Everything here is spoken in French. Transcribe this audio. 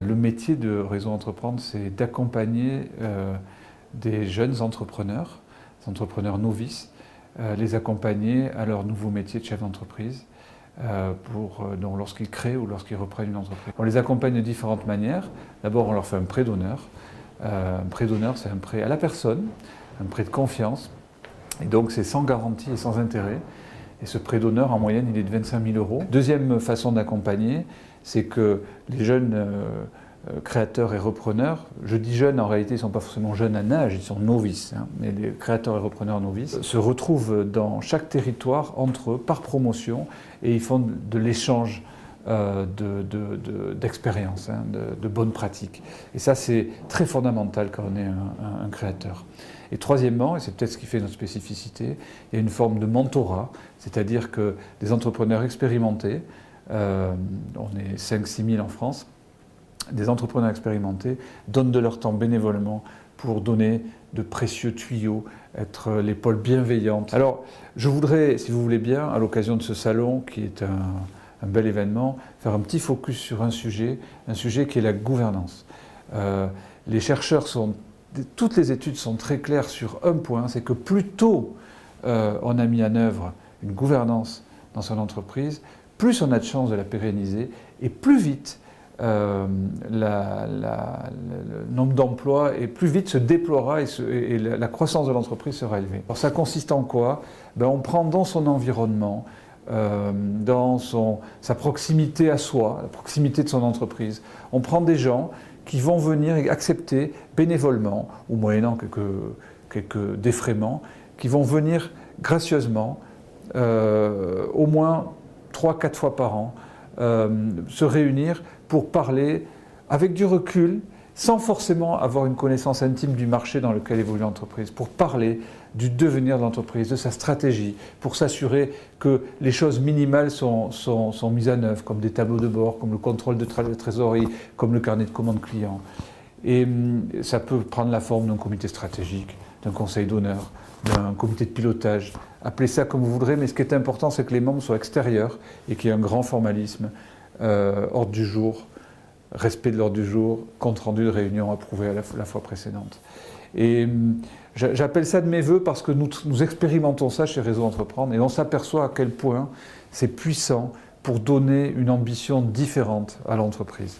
Le métier de Réseau Entreprendre, c'est d'accompagner des jeunes entrepreneurs, des entrepreneurs novices, les accompagner à leur nouveau métier de chef d'entreprise lorsqu'ils créent ou lorsqu'ils reprennent une entreprise. On les accompagne de différentes manières. D'abord, on leur fait un prêt d'honneur. Un prêt d'honneur, c'est un prêt à la personne, un prêt de confiance. Et donc, c'est sans garantie et sans intérêt. Et ce prêt d'honneur, en moyenne, il est de 25 000 €. Deuxième façon d'accompagner, c'est que les jeunes créateurs et repreneurs, je dis jeunes, en réalité, ils ne sont pas forcément jeunes à âge, ils sont novices, mais les créateurs et repreneurs novices se retrouvent dans chaque territoire entre eux, par promotion, et ils font de l'échange d'expériences, de bonnes pratiques. Et ça, c'est très fondamental quand on est un créateur. Et troisièmement, et c'est peut-être ce qui fait notre spécificité, il y a une forme de mentorat, c'est-à-dire que des entrepreneurs expérimentés, on est 5-6 000 en France, des entrepreneurs expérimentés donnent de leur temps bénévolement pour donner de précieux tuyaux, être l'épaule bienveillante. Alors, je voudrais, si vous voulez bien, à l'occasion de ce salon, qui est un bel événement, faire un petit focus sur un sujet qui est la gouvernance. Les chercheurs toutes les études sont très claires sur un point, c'est que plus tôt on a mis en œuvre une gouvernance dans son entreprise, plus on a de chances de la pérenniser et plus vite le nombre d'emplois et plus vite se déploiera et la croissance de l'entreprise sera élevée. Alors ça consiste en quoi? On prend dans son environnement, dans sa proximité à soi, la proximité de son entreprise, on prend des gens qui vont venir accepter bénévolement ou moyennant quelques défraiements, qui vont venir gracieusement, au moins 3-4 fois par an, se réunir pour parler avec du recul, sans forcément avoir une connaissance intime du marché dans lequel évolue l'entreprise, pour parler du devenir de l'entreprise, de sa stratégie, pour s'assurer que les choses minimales sont mises en œuvre, comme des tableaux de bord, comme le contrôle de trésorerie, comme le carnet de commandes clients. Et ça peut prendre la forme d'un comité stratégique, d'un conseil d'honneur, d'un comité de pilotage. Appelez ça comme vous voudrez, mais ce qui est important, c'est que les membres soient extérieurs et qu'il y ait un grand formalisme, ordre du jour, respect de l'ordre du jour, compte rendu de réunion approuvé à la fois précédente. Et j'appelle ça de mes voeux parce que nous expérimentons ça chez Réseau Entreprendre et on s'aperçoit à quel point c'est puissant pour donner une ambition différente à l'entreprise.